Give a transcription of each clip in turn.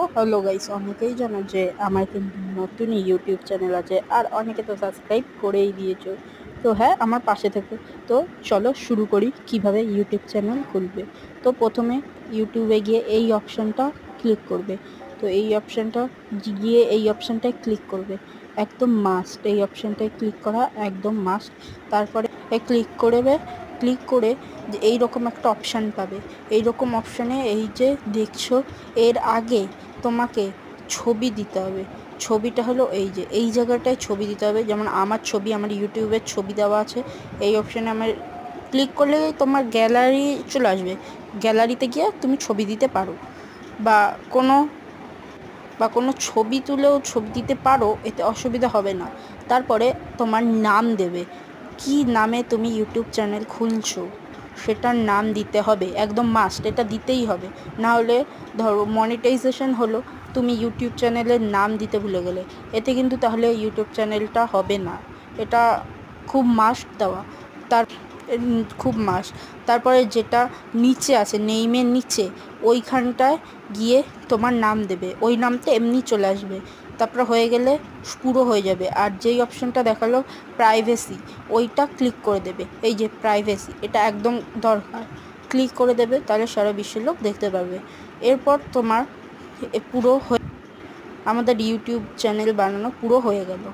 তো hello guys, অনেকেই জানো যে আমার কিন্তু নতুন ইউটিউব চ্যানেল আছে, আর অনেকে তো সাবস্ক্রাইব করেই দিয়েছো। তো হ্যাঁ, আমার পাশে থেকে। তো চলো শুরু করি কিভাবে ইউটিউব চ্যানেল খুলবে। তো প্রথমে ইউটিউবে গিয়ে এই অপশানটা ক্লিক করবে। তো এই অপশানটা গিয়ে এই অপশানটায় ক্লিক করবে, একদম মাস্ট। এই অপশানটায় ক্লিক করা একদম মাস্ট। তারপরে ক্লিক করবে, ক্লিক করে যে এইরকম একটা অপশান পাবে। এইরকম অপশানে এই যে দেখছো, এর আগে তোমাকে ছবি দিতে হবে। ছবিটা হলো এই যে এই জায়গাটায় ছবি দিতে হবে। যেমন আমার ছবি, আমার ইউটিউবের ছবি দেওয়া আছে। এই অপশানে আমার ক্লিক করলে তোমার গ্যালারি চলে আসবে। গ্যালারিতে গিয়ে তুমি ছবি দিতে পারো, বা কোনো ছবি তুলেও ছবি দিতে পারো, এতে অসুবিধা হবে না। তারপরে তোমার নাম দেবে, কি নামে তুমি ইউটিউব চ্যানেল খুলছো সেটার নাম দিতে হবে, একদম মাস্ট। এটা দিতেই হবে, না হলে ধরো মনিটাইজেশন হলো, তুমি ইউটিউব চ্যানেলের নাম দিতে ভুলে গেলে, এতে কিন্তু তাহলে ইউটিউব চ্যানেলটা হবে না। এটা খুব মাস্ট দেওয়া। তার খুব মাস্ট। তারপরে যেটা নিচে আছে, নেইমের নিচে, ওইখানটায় গিয়ে তোমার নাম দেবে। ওই নামটা এমনি চলে আসবে। তারপর হয়ে গেলে পুরো হয়ে যাবে। আর যেই অপশানটা দেখালো প্রাইভেসি, ওইটা ক্লিক করে দেবে। এই যে প্রাইভেসি, এটা একদম দরকার। ক্লিক করে দেবে, তাহলে সারা বিশ্বের লোক দেখতে পারবে। এরপর তোমার পুরো আমাদের ইউটিউব চ্যানেল বানানো পুরো হয়ে গেল।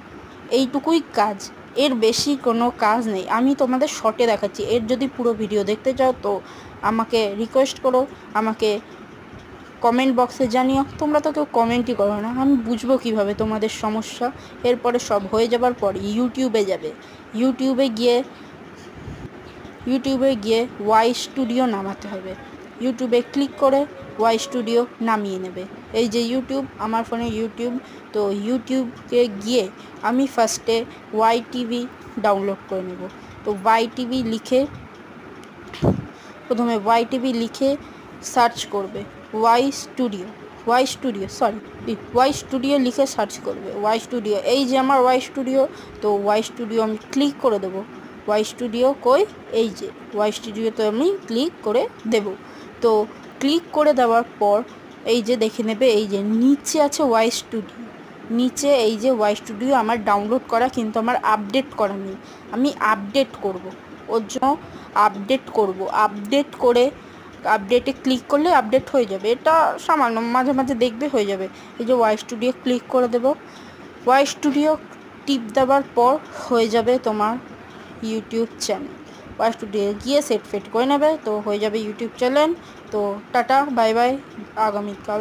এইটুকুই কাজ, এর বেশি কোনো কাজ নেই। আমি তোমাদের শর্টে দেখাচ্ছি। এর যদি পুরো ভিডিও দেখতে চাও তো আমাকে রিকোয়েস্ট করো, আমাকে কমেন্ট বক্সে জানিও। তোমরা তো কেউ কমেন্টই করো না, আমি বুঝবো কীভাবে তোমাদের সমস্যা। এরপরে সব হয়ে যাবার পর ইউটিউবে যাবে। ইউটিউবে গিয়ে ওয়াই স্টুডিও নামাতে হবে। ইউটিউবে ক্লিক করে ওয়াই স্টুডিও নামিয়ে নেবে। এই যে ইউটিউব, আমার ফোনে ইউটিউব। তো ইউটিউবকে গিয়ে আমি ফার্স্টে ওয়াই টিভি ডাউনলোড করে নেব। তো প্রথমে ওয়াই টিভি লিখে সার্চ করবে ওয়াই স্টুডিও লিখে সার্চ করবে। ওয়াই স্টুডিও, এই যে আমার ওয়াই স্টুডিও। তো ওয়াই স্টুডিও আমি ক্লিক করে দেবো। ওয়াই স্টুডিও কই, এই যে ওয়াই স্টুডিওতে আমি ক্লিক করে দেব। তো ক্লিক করে দেওয়ার পর এই যে দেখে নেবে, এই যে নিচে আছে ওয়াই স্টুডিও। নিচে এই যে ওয়াই স্টুডিও আমার ডাউনলোড করা, কিন্তু আমার আপডেট করা নেই। আমি আপডেট করব, ওর জন্য আপডেট করে আপডেটে ক্লিক করলে আপডেট হয়ে যাবে। এটা সামান্য, মাঝে মাঝে দেখবে হয়ে যাবে। এই যে ওয়াই স্টুডিও ক্লিক করে দেব। ওয়াই স্টুডিও টিপ দেওয়ার পর হয়ে যাবে তোমার ইউটিউব চ্যানেল। ওয়াই স্টুডিও গিয়ে সেট করে নেবে, তো হয়ে যাবে ইউটিউব চ্যানেল। তো টাটা, বাই বাই, আগামীকাল।